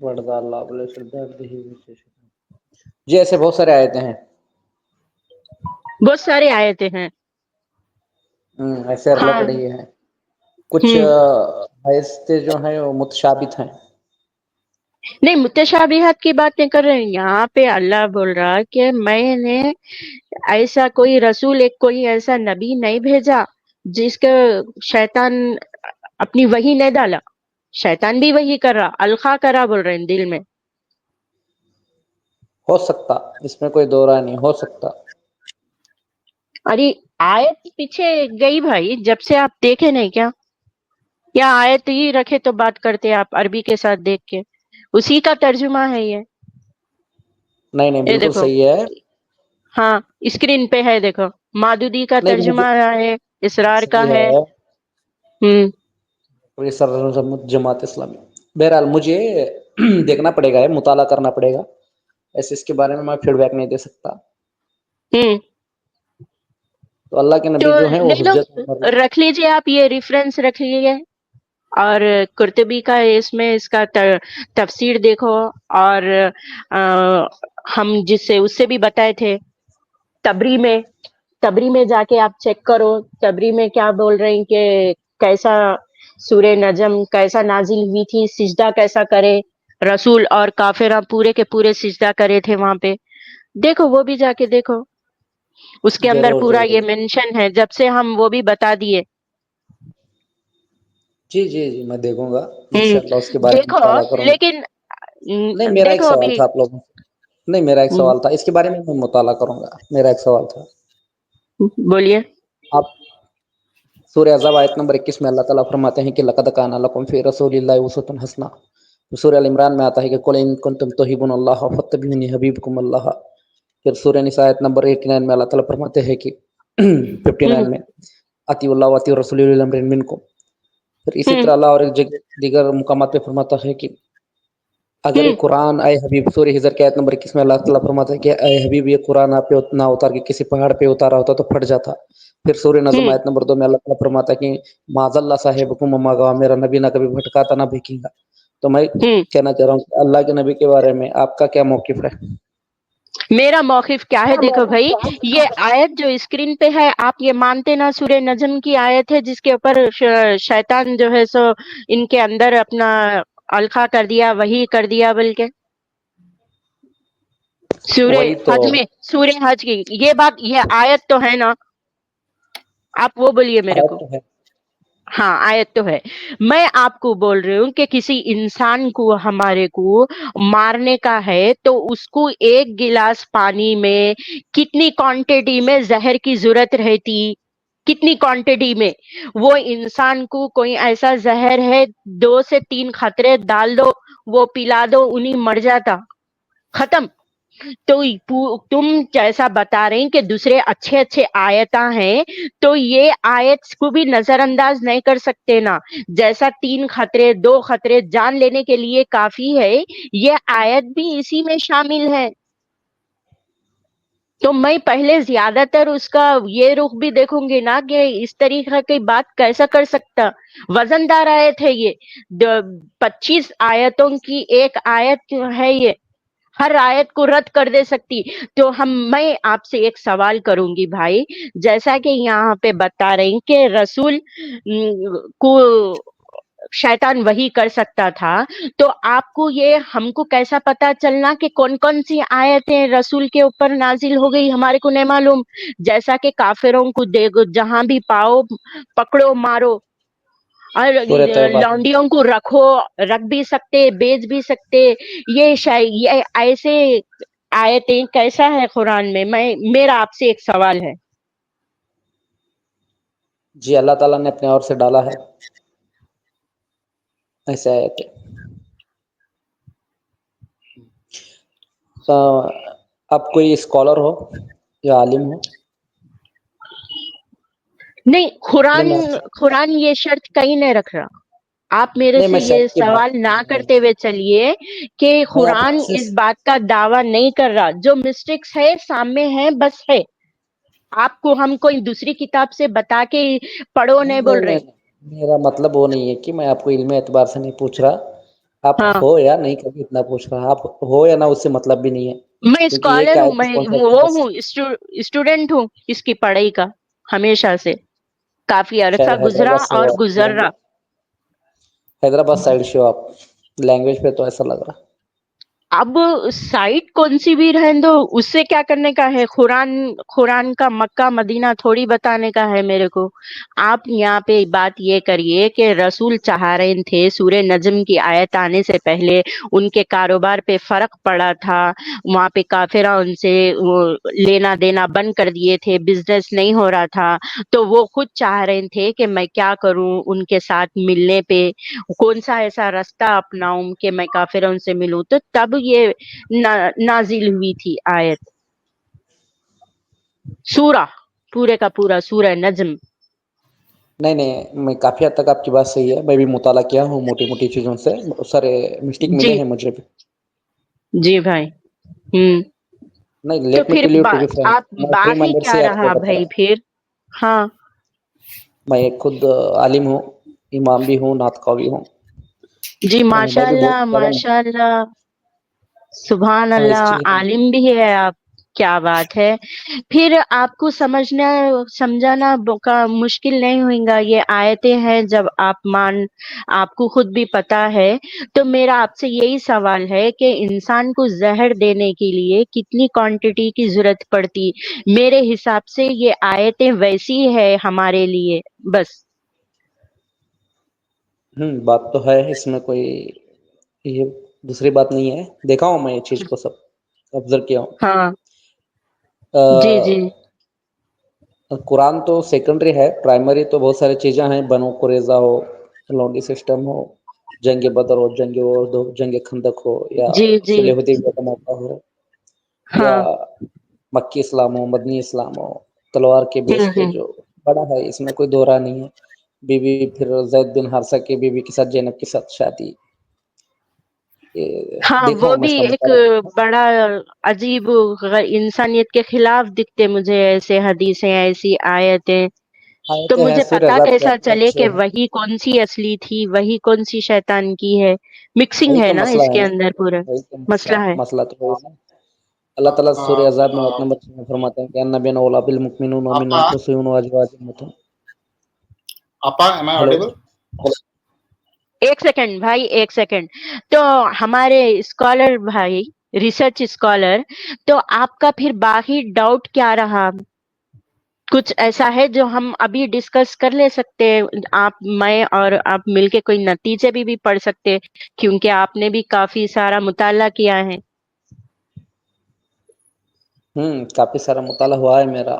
وردہ اللہ بولے شردھا جی ایسے بہت سارے آیتیں ہیں. بہت سارے آیتیں ہیں. ایسے ہاں. ریلیٹڈ ہی ہیں. کچھ ہوں. آیتیں جو ہیں وہ متشابہت ہیں. نہیں متشابہات کی بات نہیں کر رہے ہیں. یہاں پہ اللہ بول رہا کہ میں نے ایسا کوئی رسول کوئی ایسا نبی نہیں بھیجا جس کا شیطان اپنی وحی نہیں ڈالا. شیطان بھی وہی کر رہا القا کرا بول رہے ہیں دل میں. ہو سکتا اس میں کوئی دو رائے نہیں. ہو سکتا. ارے آیت پیچھے گئی بھائی جب سے آپ دیکھے نہیں کیا یا آیت ہی رکھے تو بات کرتے آپ عربی کے ساتھ دیکھ کے. اسی کا ترجمہ ہے یہ. نہیں یہ بالکل دیکھو. صحیح ہے. ہاں اسکرین پہ ہے دیکھو. مادودی کا نہیں ترجمہ مجھے ہے. اسرار کا صحیح ہے. ہوں. جماعت اسلامی. بہرحال مجھے دیکھنا پڑے گا مطالعہ کرنا پڑے گا. ایسے اس کے بارے میں فیڈ بیک نہیں دے سکتا. ہوں. تو اللہ کے تو نبی جو ہیں وہ نہیں حجت. لو رکھ لیجیے آپ یہ ریفرنس رکھ لیجیے اور قرطبی کا اس کا تفسیر دیکھو. اور ہم جس سے اس سے بھی بتائے تھے تبری میں جا کے آپ چیک کرو. تبری میں کیا بول رہے ہیں کہ کیسا سورہ نجم کیسا نازل ہوئی تھی. سجدہ کیسا کرے رسول اور کافراں پورے کے پورے سجدہ کرے تھے وہاں پہ. دیکھو وہ بھی جا کے دیکھو. اس کے اندر ضرور پورا ضرور. یہ مینشن ہے. جب سے ہم وہ بھی بتا دیے. جی جی جی میں دیکھوں گا ہوں انشاءاللہ. اس کے بارے میں دیکھو مطالعہ کروں گا. لیکن نہیں میرا ایک دیکھو سوال ابھی. تھا آپ لوگوں سے. نہیں میرا ایک ہوں سوال تھا اس کے بارے میں مطالعہ کروں گا. میرا ایک سوال تھا. بولیے. آپ سورہ احزاب آیت نمبر 21 میں اللہ تعالیٰ فرماتے ہیں کہ لقد کان لکم فی رسول اللہ اسوۃ حسنہ. سورہ ال عمران میں آتا ہے کہ قل ان کنتم تحبون اللہ فاتبعونی یحببکم اللہ. پھر سورہ نساء آیت نمبر 89 میں اللہ تعالیٰ فرماتے ہیں کہ ہوں 59 میں اطیعوا اللہ واطیعوا الرسول اولی الامر منکم. پھر اسی ہوں طرح اللہ اور ایک جگہ دیگر مقامات پہ فرماتا ہے کہ اگر یہ ہوں قرآن اے حبیب سورہ حجر کی آیت نمبر 21 میں اللہ تعالیٰ فرماتا ہے کہ اے حبیب یہ قرآن آپ پہ نہ اتار کے کسی پہاڑ پہ اتارا ہوتا تو پھٹ جاتا. پھر سورہ نظم ہوں آیت نمبر 2 میں اللہ تعالیٰ فرماتا ہے کہ معاذ اللہ صاحبکم وما غویٰ. میرا نبی نہ کبھی بھٹکا تھا نہ بھیگے گا. تو میں ہوں کہنا چاہ رہا ہوں کہ اللہ کے نبی کے بارے میں آپ کا کیا موقف ہے؟ میرا موقف کیا ہے دیکھو بھائی. یہ آیت جو اسکرین پہ ہے آپ یہ مانتے نا سورہ نجم کی آیت ہے جس کے اوپر شیطان جو ہے سو ان کے اندر اپنا القا کر دیا وہی کر دیا. بلکہ وہی تو سورہ حج کی یہ بات یہ آیت تو ہے نا. آپ وہ بولیے میرے کو. آیت تو ہے. ہاں آیت تو ہے. میں آپ کو بول رہی ہوں کہ کسی انسان کو ہمارے کو مارنے کا ہے تو اس کو ایک گلاس پانی میں کتنی کوانٹٹی میں زہر کی ضرورت رہتی. کتنی کوانٹٹی میں وہ انسان کو کوئی ایسا زہر ہے 2 سے 3 قطرے ڈال دو وہ پلا دو انہیں مر جاتا. ختم. تو تم جیسا بتا رہے ہیں کہ دوسرے اچھے اچھے آیتاں ہیں تو یہ آیت کو بھی نظر انداز نہیں کر سکتے نا. جیسا 3 خطرے 2 خطرے جان لینے کے لیے کافی ہے یہ آیت بھی اسی میں شامل ہے. تو میں پہلے زیادہ تر اس کا یہ رخ بھی دیکھوں گی نا کہ اس طریقے کی بات کیسا کر سکتا. وزن دار آیت ہے یہ. 25 آیتوں کی ایک آیت ہے یہ. ہر آیت کو رد کر دے سکتی. تو میں آپ سے ایک سوال کروں گی بھائی. جیسا کہ یہاں پہ بتا رہی کہ رسول کو شیطان وہی کر سکتا تھا تو آپ کو یہ ہم کو کیسا پتا چلنا کہ کون کون سی آیتیں رسول کے اوپر نازل ہو گئی ہمارے کو نہیں معلوم. جیسا کہ کافروں کو جہاں بھی پاؤ پکڑو مارو اور سورہ طیبہ ہے. لونڈیوں کو رکھ بھی سکتے بیچ بھی سکتے. یہ ایسے آیتیں کیسا ہے قرآن میں میرا آپ سے ایک سوال ہے. جی اللہ تعالیٰ نے اپنے اور سے ڈالا ہے ایسے آیتیں. آپ کوئی اسکالر ہو یا عالم ہو؟ نہیں نہیں میں قرآن یہ شرط کہیں نہیں رکھ رہا. آپ میرے نہیں سے میں یہ شرط کی بات سوال نہ نہیں. کرتے ہوئے چلیے کہ میں آپ قرآن سے اس بات کا دعویٰ نہیں کر رہا. جو مسٹیکس ہے سامنے ہے بس ہے. آپ کو ہم کوئی دوسری کتاب سے بتا کے پڑھو نہیں بول رہے. نہیں میرا مطلب وہ نہیں ہے کہ میں آپ کو علمی اعتبار سے نہیں پوچھ رہا. آپ ہاں ہو یا نہیں کبھی اتنا پوچھ رہا، آپ ہو یا نہ اس سے مطلب بھی نہیں ہے، میں کیونکہ یہ اسکالر کیا ہوں، ہے میں کس کانسیپٹ وہ بس ہوں، اسٹوڈنٹ ہوں اس کی پڑھائی کا، ہمیشہ سے کافی عرصہ شاید گزرا حیدرآباد سے اور ہو آپ، گزر رہا۔ حیدرآباد سائڈ سے ہو آپ، لینگویج پہ تو ایسا لگ رہا۔ اب سائٹ کون سی بھی رہن دو، اس سے کیا کرنے کا ہے؟ قرآن کا مکہ مدینہ تھوڑی بتانے کا ہے میرے کو۔ آپ یہاں پہ بات یہ کریے کہ رسول چاہ رہے تھے سورہ نجم کی آیت آنے سے پہلے ان کے کاروبار پہ فرق پڑا تھا، وہاں پہ کافرہ ان سے لینا دینا بند کر دیے تھے، بزنس نہیں ہو رہا تھا، تو وہ خود چاہ رہے تھے کہ میں کیا کروں ان کے ساتھ ملنے پہ، کون سا ایسا راستہ اپناؤں کہ میں کافروں سے ملوں، تو تب یہ نازل ہوئی تھی آیت، سورہ پورے کا پورا سورہ نجم۔ نہیں نہیں، میں کافی حد تک آپ کی بات صحیح ہے، میں بھی مطالعہ کیا ہوں موٹی موٹی چیزوں سے، بہت سارے مسٹیک ملے جی ہیں مجھے بھی۔ جی بھائی، ہوں نہیں، تو لیٹ می پھر tell you to be frank, آپ میں فری باغی مائنڈیڈ سے کیا آپ کو رہا بتا بھائی رہا ہوں۔ پھر؟ ہاں میں خود عالم ہوں، امام بھی ہوں، ناطقہ بھی ہوں، جی، علماء ماشاء بھی بہت اللہ زیادہ ہیں۔ ماشاء اللہ، سبحان ہاں اس اللہ، چیز میں عالم بھی ہے آپ، کیا بات ہے! پھر آپ کو سمجھنا سمجھانا مشکل نہیں ہوئے گا، یہ آیتیں ہیں جب آپ کو خود بھی پتا ہے، تو میرا آپ سے یہی سوال ہے کہ انسان کو زہر دینے کے لیے کتنی کوانٹٹی کی ضرورت پڑتی؟ میرے حساب سے یہ آیتیں ویسی ہے ہمارے لیے، بس۔ بات تو ہے، اس میں کوئی یہ دوسری بات نہیں ہے، دیکھا ہوں میں یہ چیز کو، سب آبزرو کیا ہوں۔ ہاں جی جی قرآن تو سیکنڈری ہے، پرائمری تو بہت ساری چیزیں ہیں، بنو قریظہ ہو، لونڈی سسٹم ہو، جنگ بدر ہو، جنگ عہد ہو، جنگ خندق ہو، یا جی جی صلح حدیبیہ کا موقع ہو، یا ہاں مکی اسلام ہو، مدنی اسلام ہو، تلوار کے بیس پہ ہ جو بڑا ہے، اس میں کوئی دو رائے نہیں ہے۔ بیوی پھر زید بن حارثہ کی بیوی کے ساتھ، زینب کے ساتھ شادی، یہ ہاں، دیکھا وہ ہوں میں، بھی اس کا ایک مطالعہ کیا ہوں۔ بڑا عجیب انسانیت کے خلاف دکھتے مجھے ایسے حدیثیں، ایسی آیتیں، تو آیتیں ہیں، مجھے سورہ پتا عذاب کے کیسا اندر چلے جو کہ ہے، وہی کون سی اصلی تھی، وہی کون سی شیطان کی ہے؟ مکسنگ وہی ہے تو نا مسئلہ اس ہے کے نا، اندر پورا وہی تو مسئلہ ہے۔ مسئلہ تو ہے نا۔ اللہ تعالیٰ سورہ عذاب میں ایک نمبر میں فرماتے ہیں کہ النبی اولیٰ بالمؤمنین من انفسہم وازواجہم۔ Appa, am I hello, audible? ایک سیکنڈ بھائی، ایک سیکنڈ، تو ہمارے اسکالر بھائی، ریسرچ اسکالر، تو آپ کا پھر باقی ڈاؤٹ کیا رہا؟ کچھ ایسا ہے جو ہم ابھی ڈسکس کر لے سکتے ہیں، آپ میں اور آپ مل کے کوئی نتیجے بھی پڑھ سکتے، کیونکہ آپ نے بھی کافی سارا مطالعہ کیا ہے۔ کافی سارا مطالعہ ہوا ہے میرا۔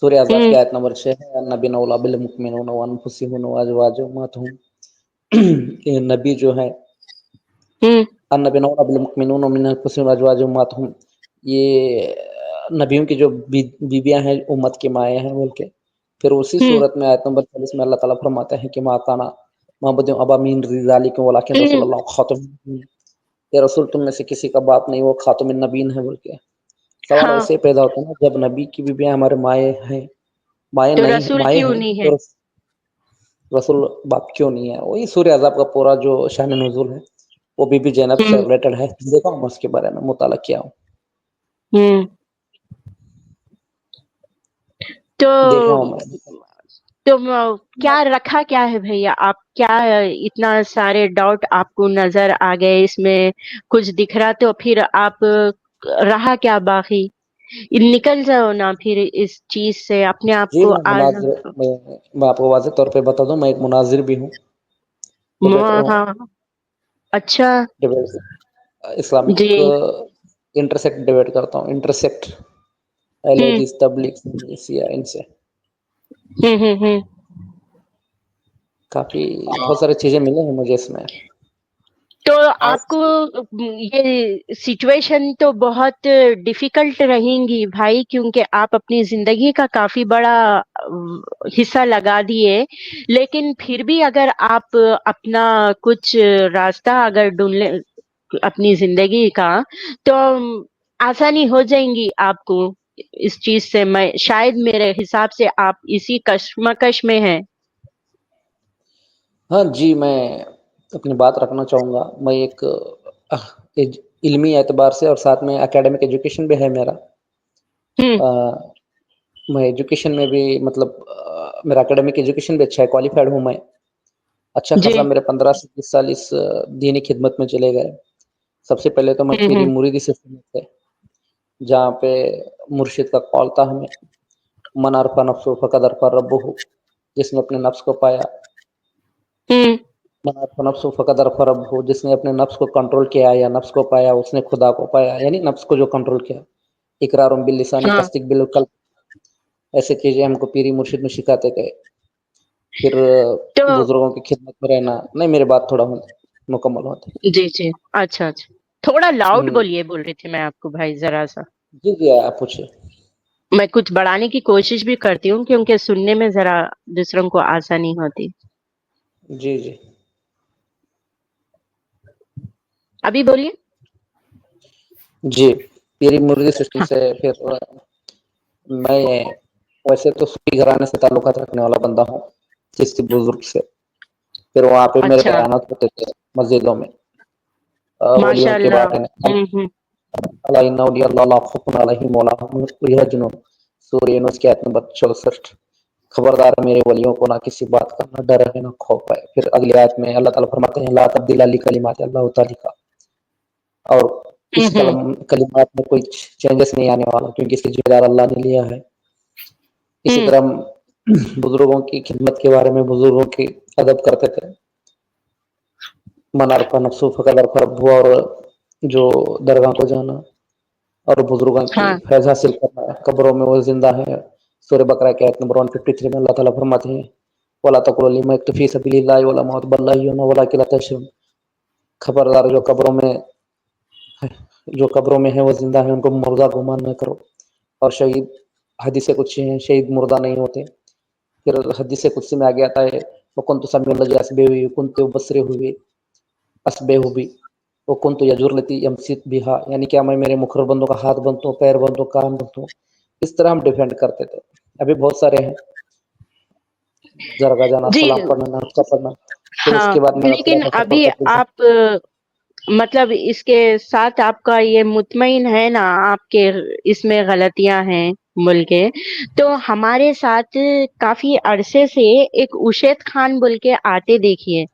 سورہ عذاب ہوں کی آیت نمبر 6 ہے، النبی اولیٰ بالمؤمنین من انفسہم وازواجہم۔ یہ نبی جو ہے، ہوں النبی اولیٰ بالمؤمنین من انفسہم وازواجہم، یہ نبیوں کی جو بیویاں ہیں امت کی مائیں ہیں بول کے، پھر اسی ہوں صورت میں آیت نمبر 40 میں اللہ تعالیٰ فرماتے ہیں کہ ما کانا محمد ابا من ذالک ولکن رسول ہوں اللہ خاتم، یہ رسول تم میں سے کسی کا باپ نہیں، وہ خاتم النبیین ہے بول کے۔ سوال ہاں، ایسے ہی پیدا ہوتا ہے نا، جب نبی کی بیویاں ہمارے مائیں ہیں، مائیں تو نہیں رسول مائیں کیوں ہیں، نہیں ہے؟ تو رسول باپ کیوں نہیں ہے؟ وہی سورہ عذاب کا پورا جو شان نزول ہے، وہ بی بی زینب سے ہوں ریلیٹڈ ہے، دیکھا ہوں میں اس کے بارے میں مطالعہ کیا ہوں، ہوں تو دیکھا ہوں میں۔ تو کیا رکھا کیا ہے بھیا؟ آپ کیا اتنا سارے ڈاؤٹ آپ کو نظر آ گئے اس میں، کچھ دکھ رہا، تو پھر آپ رہا کیا باقی؟ نکل جاؤ نا پھر اس چیز سے، اپنے آپ جی کو میں مناظر، میں آپ کو واضح طور پہ بتا دوں، میں ایک مناظر بھی ہوں، ڈبیٹر ہوں، ہاں، اچھا، اسلامک جی، انٹرسیکٹ ڈیبیٹ کرتا ہوں، انٹرسیکٹ اہل ہوں حدیث تبلیغ سیاہ ان سے ہوں کافی بہت ساری چیزیں ملی ہیں مجھے اس میں۔ تو آپ کو یہ سچویشن تو بہت ڈیفیکلٹ رہیں گی بھائی، کیونکہ آپ اپنی زندگی کا کافی بڑا حصہ لگا دیے، لیکن پھر بھی اگر آپ اپنا کچھ راستہ اگر ڈھونڈ لیں اپنی زندگی کا، تو آسانی ہو جائیں گی آپ کو اس چیز سے۔ میں شاید میرے حساب سے آپ اسی کشمکش میں ہیں۔ ہاں جی، میں اپنی بات رکھنا چاہوں گا. میں ایک علمی اعتبار سے اور ساتھ میں اکیڈمک ایجوکیشن بھی ہے میرا. میں ایجوکیشن میں بھی مطلب میرا اکیڈمک ایجوکیشن بھی اچھا ہے, کوالیفائڈ ہوں میں. اچھا خاصا جی. میرے 15 سے 20 سال اس دینی خدمت میں چلے گئے. سب سے پہلے تو میں پیری مریدی سے تھے, جہاں پہ مرشد کا قول تھا ہمیں, من عرف نفسہ فقد عرف ربہ, جس نے اپنے نفس کو پایا. من عرف نفسہ فقد عرف ربہ, جس نے اپنے نفس کو کنٹرول کیا یا نفس کو پایا اس نے خدا کو پایا, یعنی نفس کو جو کنٹرول کیا. اقرار باللسان ہاں. تصدیق بالقلب, ایسے چیزیں ہم کو پیری مرشد میں سکھاتے گئے. پھر تو بزرگوں کی خدمت میں رہنا. نہیں, میری بات تھوڑا مکمل ہوتا. جی جی, اچھا اچھا, تھوڑا لاؤڈ بولیے بول رہی تھی میں آپ کو بھائی, ذرا سا. جی جی, آپ پوچھیے. میں کچھ بڑھانے کی کوشش بھی کرتی ہوں کیونکہ سننے میں ذرا دوسروں کو آسانی ہوتی. جی جی. ابھی بولیے. جی, پیری مریدی سسٹم ہاں. سے پھر میں ویسے تو صوفی گھرانے سے تعلقات رکھنے والا بندہ ہوں, چشتی بزرگ سے. پھر وہاں پہ میرے اچھا, بیانات ہوتے تھے مسجدوں میں ماشاء ولیوں کے اللہ. بارے میں. ہوں. الا ان اولیاء اللہ لا خوف علیہم ولا هم يحزنون, سورہ یونس کی آیت نمبر 64. خبردار میرے ولیوں کو نہ کسی بات کا نہ ڈر ہے نہ خوف ہے. پھر اگلی آیت میں اللہ تعالیٰ فرماتے ہیں لا تبدیل لکلمات اللہ تعالی کا, اور اس کلمات میں کوئی چینجز نہیں آنے والا کیونکہ اس کی ذمہ دار اللہ نے لیا ہے. اسی طرح بزرگوں کی خدمت کے بارے میں بزرگوں کی ادب کرتے تھے. من عرف نفسہ فقد عرف ربہ, اور جو درگاہ کو جانا اور بزرگوں کی ہاں. فیض حاصل کرنا ہے. قبروں میں وہ زندہ ہے. سورہ بقرہ کی آیت نمبر 153 میں اللہ تعالیٰ فرماتے ہیں وَلَا تَقُولُوا لِمَنْ يُقْتَلُ فِي سَبِيلِ اللَّهِ وَالْأَمْوَاتُ بَلْ أَحْيَاءٌ وَلَٰكِنْ لَا تَشْعُرُونَ. خبردار جو قبروں میں ہے وہ زندہ ہے, ان کو مردہ گمان نہ کرو. اور شہید, حدیث کچھ ہیں, شہید مردہ نہیں ہوتے. پھر حدیث قدسی میں آگے آتا ہے وَكُنْتُ سَمِيعَ الَّذِي أَسْمَعُ بِهِ وَكُنْتُ أُبْصِرُ بِهِ وَكُنْتُ يَجُرُّ الَّتِي يَمْشِي بِهَا, یعنی کیا میں میرے مقرر بندوں کا ہاتھ بنتا ہوں, پیر بنتا ہوں, کان بنتا ہوں. اس طرح ہم ڈیفینڈ کرتے تھے. ابھی بہت سارے ہیں, درگاہ جانا, جی. سلام پڑھنا, نماز پڑھنا. پھر اس ہاں, کے بعد میں لیکن خلافت ابھی عمر آپ مطلب اس کے ساتھ آپ کا یہ مطمئن ہے نا آپ کے اس میں غلطیاں ہیں ملک کے, تو ہمارے ساتھ کافی عرصے سے ایک اشید خان بول کے آتے دیکھیے,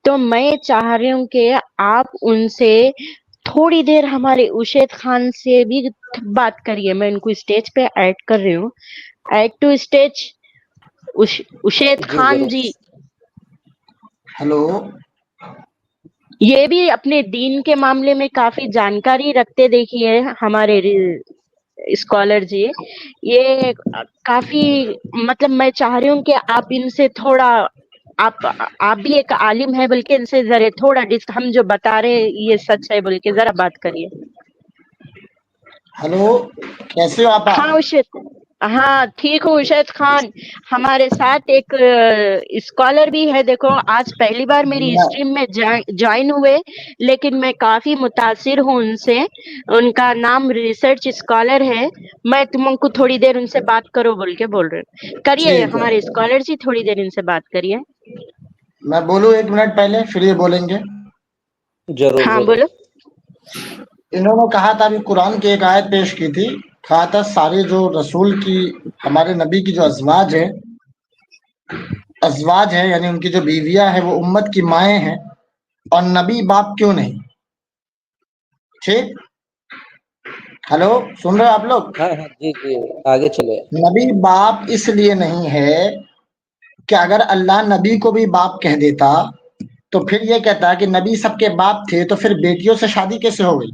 تو میں چاہ رہی ہوں کہ آپ ان سے تھوڑی دیر ہمارے اشید خان سے بھی بات کریے. میں ان کو اسٹیج پہ ایڈ کر رہی ہوں. ایڈ ٹو اسٹیج اشید جی خان ضرور. جی. ہلو, یہ بھی اپنے دین کے معاملے میں کافی جانکاری رکھتے دیکھیے ہمارے اسکالر جی. یہ کافی مطلب میں چاہ رہی ہوں کہ آپ ان سے تھوڑا, آپ بھی ایک عالم ہے بلکہ ان سے ذرا تھوڑا ہم جو بتا رہے ہیں یہ سچ ہے بول کے ذرا بات کریے. ہلو, کیسے ہو آپا؟ ہاں ہاں ٹھیک ہوں ارشد خان. ہمارے ساتھ ایک اسکالر بھی ہے, دیکھو آج پہلی بار میری اسٹریم میں جوائن ہوئے, لیکن میں کافی متاثر ہوں ان سے. ان کا نام ریسرچ اسکالر ہے. میں تم کو تھوڑی دیر ان سے بات کرو بول کے بول رہے کریے. ٹھیک ہے, ہمارے اسکالر جی تھوڑی دیر ان سے بات کریے. میں بولوں 1 منٹ پہلے پھر یہ بولیں گے. ضرور ہاں ضرور. بولو. انہوں نے کہا تھا ابھی قرآن کی ایک آیت پیش کی تھی, کہا تھا سارے جو رسول کی ہمارے نبی کی جو ازواج ہے یعنی ان کی جو بیویاں ہیں وہ امت کی مائیں ہیں, اور نبی باپ کیوں نہیں. ٹھیک, ہلو سن رہے ہو آپ لوگ؟ ہاں ہاں, جی جی, آگے چلے. نبی باپ اس لیے نہیں ہے کہ اگر اللہ نبی کو بھی باپ کہہ دیتا تو پھر یہ کہتا کہ نبی سب کے باپ تھے تو پھر بیٹیوں سے شادی کیسے ہو گئی.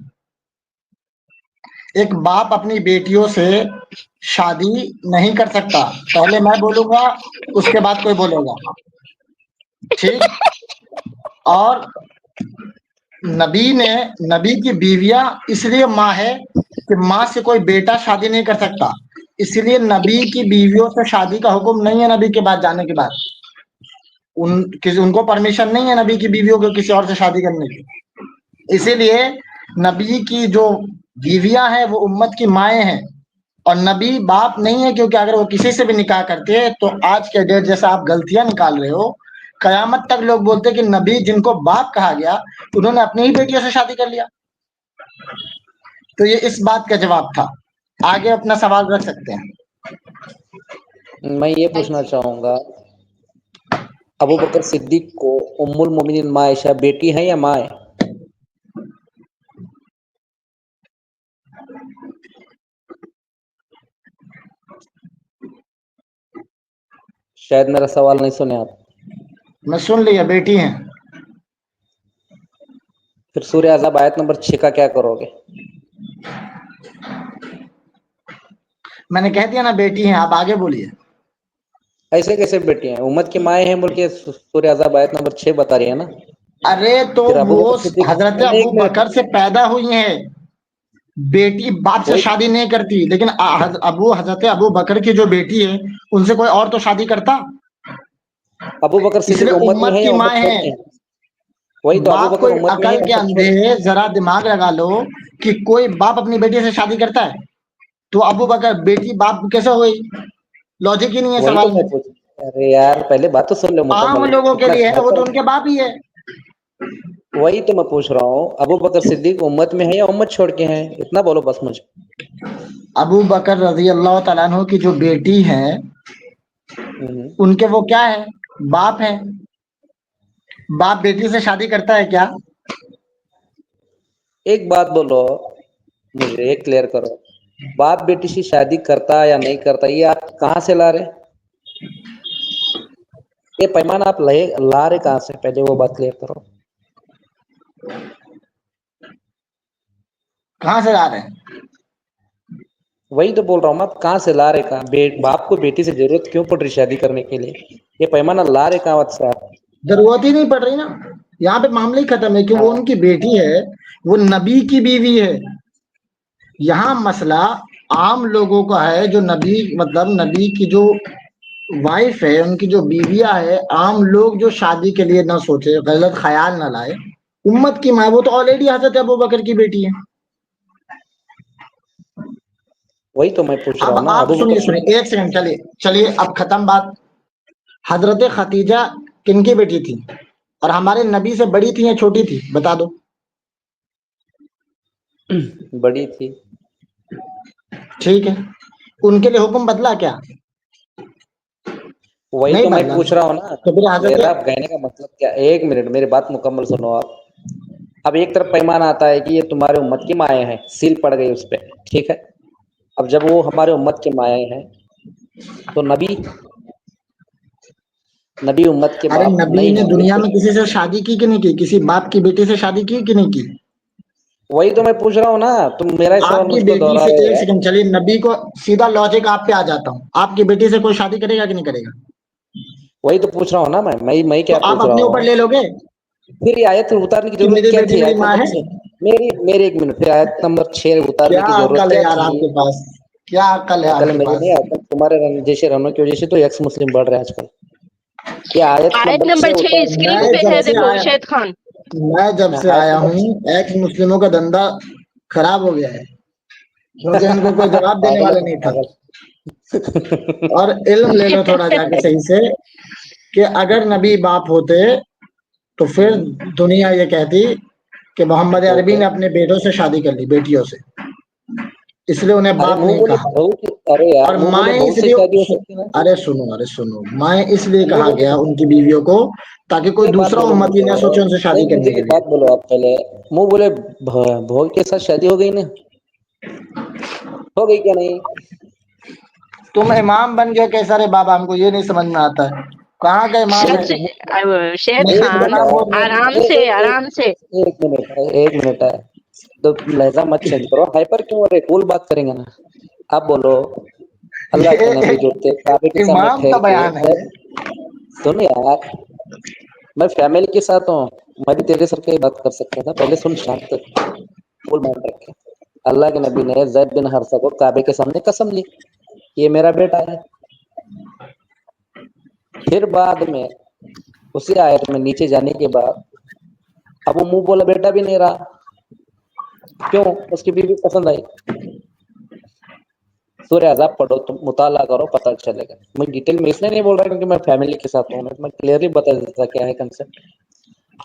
ایک باپ اپنی بیٹیوں سے شادی نہیں کر سکتا. پہلے میں بولوں گا, اس کے بعد کوئی بولے گا. ٹھیک, اور نبی کی بیویاں اس لیے ماں ہے کہ ماں سے کوئی بیٹا شادی نہیں کر سکتا, اس لیے نبی کی بیویوں سے شادی کا حکم نہیں ہے. نبی کے بعد جانے کے بعد ان کو پرمیشن نہیں ہے نبی کی بیویوں کو کسی اور سے شادی کرنے کی. اسی لیے نبی کی جو بیویاں ہیں وہ امت کی مائیں ہیں, اور نبی باپ نہیں ہے, کیونکہ اگر وہ کسی سے بھی نکاح کرتے ہیں تو آج کے ڈیٹ جیسا آپ غلطیاں نکال رہے ہو قیامت تک لوگ بولتے کہ نبی جن کو باپ کہا گیا انہوں نے اپنی ہی بیٹیوں سے شادی کر لیا. تو یہ اس بات کا جواب تھا. آگے اپنا سوال رکھ سکتے ہیں. میں یہ پوچھنا چاہوں گا ابو بکر صدیق کو ام المومنین ماں عائشہ بیٹی ہے یا ماں ہے؟ شاید میرا سوال نہیں سنے آپ. میں سن لیا، بیٹی ہیں. پھر سورہ عذاب آیت نمبر 6 کا کیا کرو گے؟ میں نے کہہ دیا نا بیٹی ہیں، آپ آگے بولیے. ایسے کیسے بیٹی ہیں؟ امت کی مائیں ہیں بول کے سورہ عذاب آیت نمبر 6 بتا رہی ہے نا. ارے تو پھر ابو وہ بکر صدیق حضرت ایک ابو منٹ بکر سے پیدا ہوئی ہیں. بیٹی باپ سے وہی شادی نہیں کرتی، لیکن حضرت ابو بکر کی جو بیٹی ہے ان سے کوئی اور تو شادی کرتا. ابو بکر اس لیے صدیق امت میں امت ہے کی یا امت ماں چھوڑ ہے. کے ہیں؟ وہی تو ابو باپ بکر کوئی امت میں ہے عقل یا کے امت چھوڑ اندھے کے؟ ذرا دماغ لگا لو کہ کوئی باپ اپنی بیٹی سے شادی کرتا ہے تو ابو بکر بیٹی باپ کیسے ہوئی؟ لاجک ہی نہیں ہے وہی تو سوال میں میں. پوچھ. ارے یار پہلے بات تو سن لو عام مکمل. لوگوں کے اتنا لیے ہے، گھر وہ پر تو ان کے باپ ہی ہے. وہی تو میں پوچھ رہا ہوں ابو بکر صدیق امت میں ہے یا امت چھوڑ کے ہیں؟ اتنا بولو بس مجھے. ابو بکر رضی اللہ تعالیٰ عنہ کی جو بیٹی ہے ہوں. ان کے وہ کیا ہے؟ باپ ہے. باپ بیٹی سے شادی کرتا ہے کیا؟ ایک بات بولو مجھے، ایک کلیئر کرو. باپ بیٹی سے شادی کرتا یا نہیں کرتا یہ آپ کہاں سے لا رہے؟ یہ پیمانہ آپ لا رہے کہاں سے؟ پہلے وہ بات کلیئر کرو. کہاں سے لا رہے ہیں؟ وہی تو بول رہا ہوں میں، آپ کہاں سے لا رہے؟ کہاں باپ کو بیٹی سے ضرورت کیوں پڑ رہی شادی کرنے کے لیے؟ یہ پیمانہ لا رہے کہاں سے آپ؟ ضرورت ہی نہیں پڑ رہی نا. یہاں پہ معاملہ ہی ختم ہے کہ وہ ان کی بیٹی ہے، وہ نبی کی بیوی ہے. یہاں مسئلہ عام لوگوں کا ہے جو نبی مطلب نبی کی جو وائف ہے، ان کی جو بیویاں ہے، عام لوگ جو شادی کے لیے نہ سوچے، غلط خیال نہ لائے. امت کی ماں وہ تو آلریڈی حضرت ابو بکر کی بیٹی ہے. وہی تو میں پوچھ رہا اب ہوں نا آپ ابو بکر سنیے ایک سیکنڈ، چلیے اب ختم بات. حضرت ختیجہ کن کی بیٹی تھی اور ہمارے نبی سے بڑی تھی یا چھوٹی تھی؟ بتا دو. بڑی تھی. ٹھیک ہے، ان کے لیے حکم بدلا کیا؟ وہی نہیں تو میں بدلا. پوچھ رہا ہوں نا. تو پھر حضرت میرا کہنے کا مطلب کیا، ایک منٹ میری بات مکمل سنو آپ. اب ایک طرف پیمانہ آتا ہے کہ یہ تمہارے امت کی مائیں ہیں، سیل پڑ گئی اس پہ، ٹھیک ہے. اب جب وہ ہمارے امت کے مائیں ہیں تو نبی امت کے ارے باپ نبی نہیں نے ہوں گے دنیا تو. میں کسی سے شادی کی کہ نہیں کی؟ کسی باپ کی بیٹی سے شادی کی کہ نہیں کی؟ وہی تو میں پوچھ رہا ہوں نا، تم میرا سوال آپ کی مجھ کو بیٹی دوہرا سے رہے ایک ہو. سیکنڈ چلیے، نبی کو سیدھا لاجک آپ پہ آ جاتا ہوں. آپ کی بیٹی سے کوئی شادی کرے گا کہ نہیں کرے گا؟ وہی تو پوچھ رہا ہوں نا میں تو کیا آپ پوچھ رہا اپنے اوپر ہوں. لے لو گے پھر یہ آیت اتارنے کی کہ ضرورت میری کیا بیٹی تھی؟ میری آیت ماں نمبر ہے. 6 میری ایک منٹ، پھر آیت نمبر 6 اتارنے کیا کی ضرورت عقل ہے کیا یار تھی؟ آپ کے پاس، کیا عقل ہے آپ عقل کے میری پاس. نہیں، عقل تمہارے جیسے رہنوں کی وجہ سے تو ایکس مسلم بڑھ رہے ہیں آج کل. یہ آیت آیت نمبر نمبر 6 6 اتارنے اسکرین کی میں پہ جب ہے، سے دیکھو آیا شاہد خان. میں جب سے آیت آیا نمبر ہوں ایکس مسلموں کا دھندا خراب ہو گیا ہے، کیونکہ ان کو کوئی جواب دینے پاگل والا ہے نہیں تھا. پاگل. اور علم لے لو تھوڑا جا کے صحیح سے کہ اگر نبی باپ ہوتے تو پھر دنیا یہ کہتی کہ محمد عربی اوکے. نے اپنے بیٹوں سے شادی کر لی، بیٹیوں سے، اس لیے انہیں ارے باپ منہ نہیں بولے کہا. بہو کی، ارے یار اور منہ بولے مائیں بہو اس سے لیے شادی ہو سکتی ہے نا. ارے سنو مائیں اس لیے منہ کہا بولے گیا ان کی بیویوں کو تاکہ کوئی ایک بات دوسرا بولو امتی مجھے، نہ سوچے ان سے شادی نہیں مجھے کرنے کے ایک لیے. بات بولو آپ پہلے. منہ بولے بہو کے ساتھ شادی ہو گئی نا؟ ہو گئی کیا نہیں؟ تم امام بن گئے کیسا رے بابا؟ ہم کو یہ نہیں سمجھ میں آتا ہے، کہاں کا امام ہے؟ شاہد ایک خان منٹ ہے. بول رہے ہیں. آرام سے آرام سے. ایک منٹ ہے تو لہجہ مت چینج کرو. ہائپر کیوں ہو رہے؟ کول بات کریں گے نا. آپ بولو اللہ کے یہ نبی جو تھے کعبے کے سامنے امام کا ٹھہر کے. بیان ہے. سن یار، میں فیملی کے ساتھ ہوں، میں بھی تیرے سر کے بات کر سکتا تھا. پہلے سن شانت کول مائنڈ رکھ کے. اللہ کے نبی نے زید بن حارثہ کو کعبے کے سامنے قسم لی، یہ میرا بیٹا ہے. پھر بعد میں اسی آیت میں نیچے جانے کے بعد اب وہ منہ بولا بیٹا بھی نہیں رہا. کیوں؟ اس کی بیوی پسند آئی. سورہ عذاب پڑھو، تم مطالعہ کرو، پتہ چلے گا. میں ڈیٹیل میں اس لیے نہیں بول رہا کیونکہ میں فیملی کے ساتھ ہوں، میں کلیئرلی بتا دیتا کیا ہے کنسیپٹ.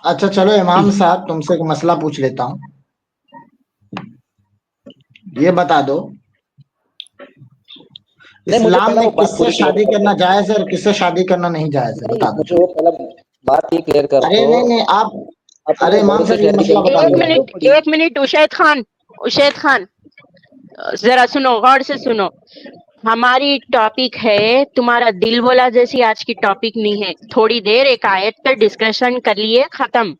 اچھا چلو امام صاحب تم سے ایک مسئلہ پوچھ لیتا ہوں، یہ بتا دو نہیں، مجھے اسلام پہلا میں وہ بات کس سے پوری شادی کلیئر کرنا جائز ہے اور کس سے شادی کرنا نہیں جائز ہے، نہیں، بتا دو مجھے چلو. وہ پہلا بات یہ کلیئر کر ارے دو. نہیں آپ آپ ارے لوگ امام بہت سے صاحب یہ شادی مسئلہ کریں گے بتا تو دو لوگ مجھے. ایک منٹ اشید خان ذرا سنو، غور سے سنو. ہماری ٹاپک ہے تمہارا دل بولا جیسی آج کی ٹاپک نہیں ہے. تھوڑی دیر ایک آیت پر ڈسکشن کر لیے، ختم.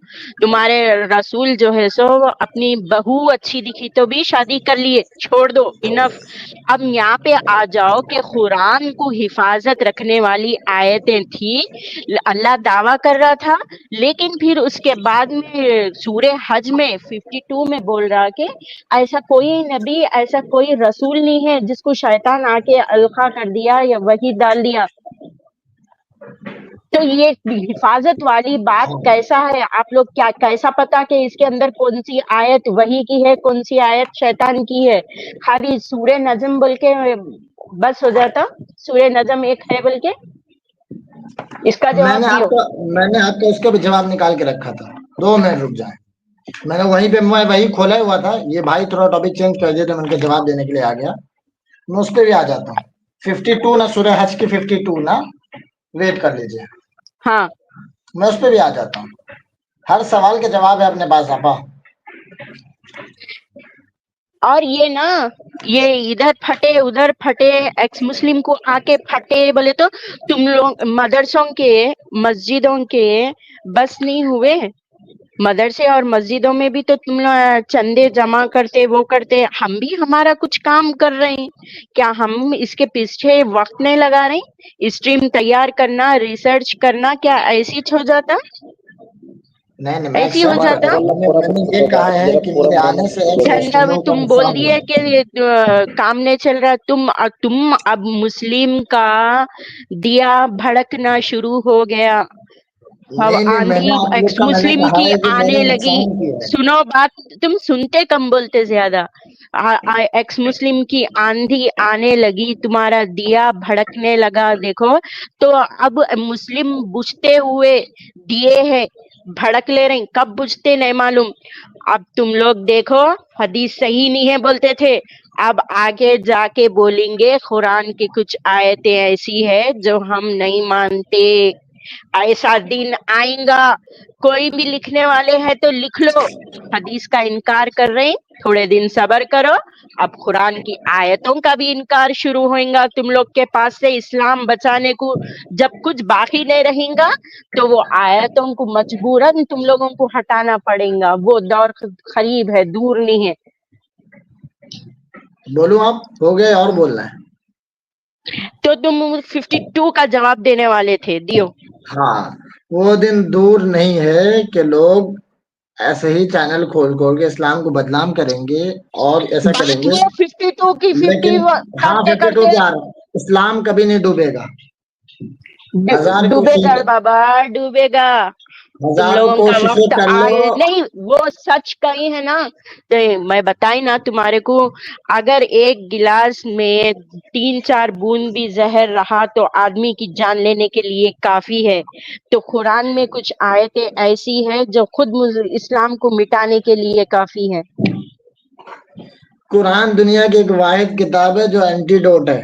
تمہارے رسول جو ہے سو اپنی بہو اچھی دکھی تو بھی شادی کر لیے، چھوڑ دو، انف. اب یہاں پہ آ جاؤ کہ قرآن کو حفاظت رکھنے والی آیتیں تھی، اللہ دعویٰ کر رہا تھا، لیکن پھر اس کے بعد میں سورہ حج میں 52 میں بول رہا کہ ایسا کوئی نبی، ایسا کوئی رسول نہیں ہے جس کو شیطان آ کے القا کر دیا یا وہی ڈال دیا. تو یہ حفاظت والی بات کیسا ہے؟ آپ لوگ کیا کیسا پتا کہ اس کے اندر کون سی آیت وحی کی ہے، کون سی آیت شیطان کی ہے؟ خالی سورہ نجم بول کے بس ہو جاتا، سورہ نجم ایک ہے بول کے. اس کا میں نے جواب دیو. آپ کا اس کا بھی جواب نکال کے رکھا تھا، 2 منٹ رک جائیں. میں نے وہیں پہ میں وہی کھولا ہوا تھا، یہ بھائی تھوڑا ٹاپک چینج کر دیا تو میں ان کا جواب دینے کے لیے آ گیا. میں اس پہ بھی آ جاتا ہوں. 52 نا سورہ حج کی 52 نا، ویٹ کر لیجیے، ہاں میں اس پہ بھی آ جاتا ہوں. ہر سوال کے جواب ہے اپنے پاس آپا. اور یہ نا، یہ ادھر پھٹے ادھر پھٹے، ایکس مسلم کو آ کے پھٹے بولے تو تم لوگ مدرسوں کے، مسجدوں کے بس نہیں ہوئے. مدرسے اور مسجدوں میں بھی تو تم لوگ چندے جمع کرتے، وہ کرتے. ہم بھی ہمارا کچھ کام کر رہے ہیں، کیا ہم اس کے پیچھے وقت نہیں لگا رہے؟ اسٹریم تیار کرنا، ریسرچ کرنا کیا ایسی ہو جاتا؟ نہیں میں ایسی ہو ایکسپٹ جاتا. کرتا ہوں. میں نے یہ کہا ہے کہ میرے آنے سے جھنڈا بھی تم بول دیے کہ کام نہیں چل رہا. تم اب مسلم کا دیا بھڑکنا شروع ہو گیا. اب نہیں میں آندھی نے آپ لوگ ایکس کا میں نے مسلم کہا کی ہے کہ میں آنے نے لگی. نقصان کیا ہے. سنو بات، تم سنتے کم بولتے زیادہ. ایکس مسلم کی آندھی آنے لگی، تمہارا دیا بھڑکنے لگا. دیکھو تو اب مسلم بجھتے ہوئے دیے ہیں، بھڑک لے رہے ہیں. کب بجھتے نہیں معلوم. اب تم لوگ دیکھو حدیث صحیح نہیں ہے بولتے تھے، اب آگے جا کے بولیں گے قرآن کی کچھ آیتیں ایسی ہے جو ہم نہیں مانتے. ایسا دن آئیں گا. کوئی بھی لکھنے والے ہیں تو لکھ لو، حدیث کا انکار کر رہے ہیں، تھوڑے دن صبر کرو. اب قرآن کی آیتوں کا بھی انکار شروع ہوئے گا تم لوگ کے پاس سے. اسلام بچانے کو جب کچھ باقی نہیں رہیں گا تو وہ آیتوں کو مجبوراً تم لوگوں کو ہٹانا پڑے گا. وہ دور قریب ہے، دور نہیں ہے. بولو آپ ہو گئے اور بولنا ہے. تو تم 52 کا جواب دینے والے تھے، دیو. ہاں وہ دن دور نہیں ہے کہ لوگ ایسے ہی چینل کھول کھول کے اسلام کو بدنام کریں گے اور ایسا کریں بات گے. یہ 52 کی 50 لیکن ہاں کرتے 52 کرتے کیا اسلام کبھی نہیں ڈوبے گا. ہزار ڈوبے گا کوششیں بابا، ڈوبے گا. تم ہزاروں لوگوں کا کوششیں وقت کر لو. آئے نہیں، وہ سچ کہی ہے نا. میں بتائی نا تمہارے کو، اگر ایک گلاس میں 3-4 بوند بھی زہر رہا تو آدمی کی جان لینے کے لیے کافی ہے. تو قرآن میں کچھ آیتیں ایسی ہیں جو خود اسلام کو مٹانے کے لیے کافی ہے. قرآن دنیا کی ایک واحد کتاب ہے جو اینٹی ڈوٹ ہے.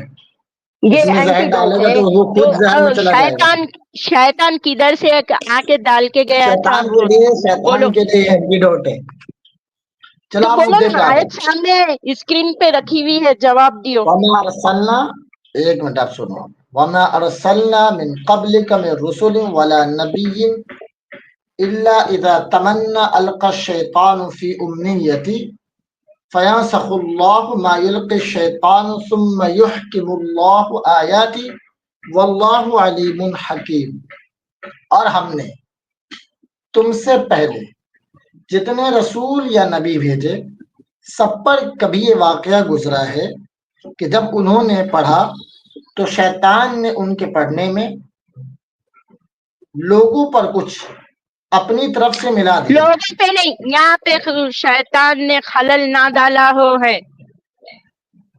اس یہ میں زہر اینٹی ڈوٹ ڈالے گا ہے. تو وہ تو خود زہر میں چلا جائے گا. شیطان کدھر سے آ کے ڈال کے گیا تھا وہ؟ بولو شیطان کے لیے اینٹی ڈوٹ ہے. چلو تو آپ بولو مدے پہ نا، آتے آیت سامنے اسکرین پہ رکھی ہوئی ہے، جواب دیو. وما ارسلنا، ایک منٹ آپ سنو. وما ارسلنا من قبلک من رسل ولا نبی الا اذا تمنى القى الشیطان فی امنیتی فینسخ اللہ ما یلقی الشیطان ثم یحکم اللہ آیاتی واللہ علیم حکیم. اور ہم نے تم سے پہلے جتنے رسول یا نبی بھیجے سب پر کبھی یہ واقعہ گزرا ہے کہ جب انہوں نے پڑھا تو شیطان نے ان کے پڑھنے میں لوگوں پر کچھ اپنی طرف سے ملا دیا. لوگوں پہ نہیں، یہاں پہ شیطان نے خلل نہ ڈالا ہو ہے.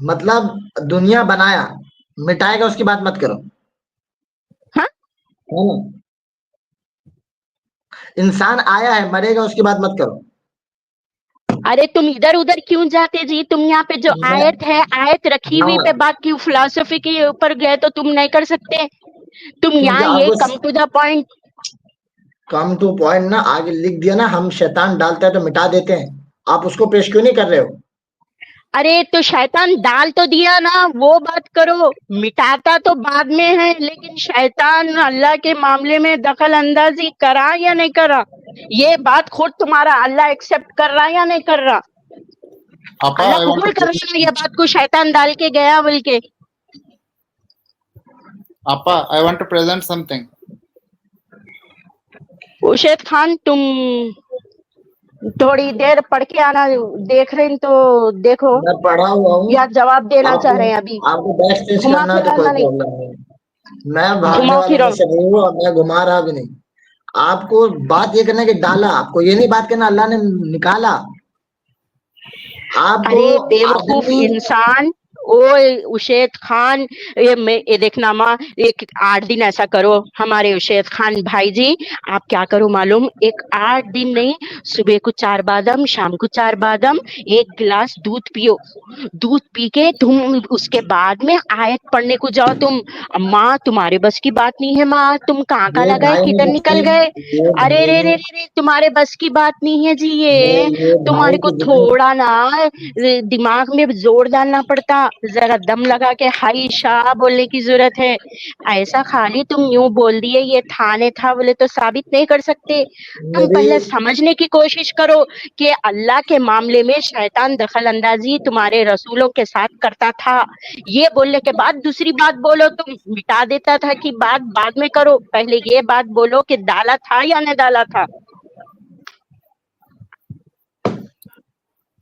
مطلب دنیا بنایا، مٹائے گا اس کی بات مت کرو. ہاں ہے نا؟ انسان آیا ہے، مرے گا، اس کی بات مت کرو. ارے تم ادھر ادھر کیوں جاتے جی؟ تم یہاں پہ جو میں آیت ہے، آیت رکھی ہوئی ہاں پہ بات کیوں فلسفی کے اوپر گئے؟ تو تم نہیں کر سکتے؟ تم کیونکہ یہاں آپ یہ کو come to the point. Come to point نا آگے لکھ دیا نا، ہم شیطان ڈالتا ہے تو مٹا دیتے ہیں. آپ اس کو پیش کیوں نہیں کر رہے ہو؟ ارے تو شیطان ڈال تو دیا نا، وہ بات کرو. مٹاتا تو بعد میں ہے، لیکن شیطان اللہ کے معاملے میں دخل اندازی کرا یا نہیں کرا، یہ بات خود تمہارا اللہ ایکسپٹ کر رہا یا نہیں کر رہا؟ Appa, اللہ I want قبول to کر present, رہا ہے یہ بات کو شیطان ڈال کے گیا بول کے؟ Appa, I want to present something. Arshad Khan تم تھوڑی دیر پڑھ کے آنا، دیکھ رہے ہیں تو دیکھو، میں پڑھا ہوا ہوں. یا جواب دینا آپ چاہ کو رہے ہیں ابھی؟ آپ کو بیک اسٹیج گھما کرنا ہے تو کوئی پھرانا نہیں، پرابلم نہیں. میں بھاگنے گھما والوں پھرا. میں سے نہیں ہوں اور میں گھما رہا بھی نہیں. آپ کو بات یہ کرنا ہے کہ ڈالا، آپ کو یہ نہیں بات کرنا اللہ نے نکالا. آپ کو ارے بے وقوف آدمی انسان، او اشید خان، یہ دیکھنا ماں، ایک 8 دن ایسا کرو ہمارے اشید خان بھائی جی، آپ کیا کرو معلوم؟ ایک 8 دن نہیں، صبح کو 4 بادام، شام کو 4 بادام، 1 گلاس دودھ پیو. دودھ پی کے تم اس کے بعد میں آیت پڑھنے کو جاؤ. تم ماں تمہارے بس کی بات نہیں ہے ماں، تم کہاں کا یہ لگائے بھائی کدھر نکل گئے؟ یہ ارے رے بھائی رے رے، تمہارے بس کی بات نہیں ہے جی یہ. یہ تمہارے بھائی کو کی جتنی تھوڑا نا دماغ میں زور ڈالنا پڑتا، ذرا دم لگا کے ہائی شاہ بولنے کی ضرورت ہے. ایسا خالی تم یوں بول دیے یہ تھا نہیں تھا بولے تو ثابت نہیں کر سکتے. تم میری پہلے سمجھنے کی کوشش کرو کہ اللہ کے معاملے میں شیطان دخل اندازی تمہارے رسولوں کے ساتھ کرتا تھا. یہ بولنے کے بعد دوسری بات بولو، تم مٹا دیتا تھا کہ بات بعد میں کرو، پہلے یہ بات بولو کہ ڈالا تھا یا نہیں ڈالا تھا.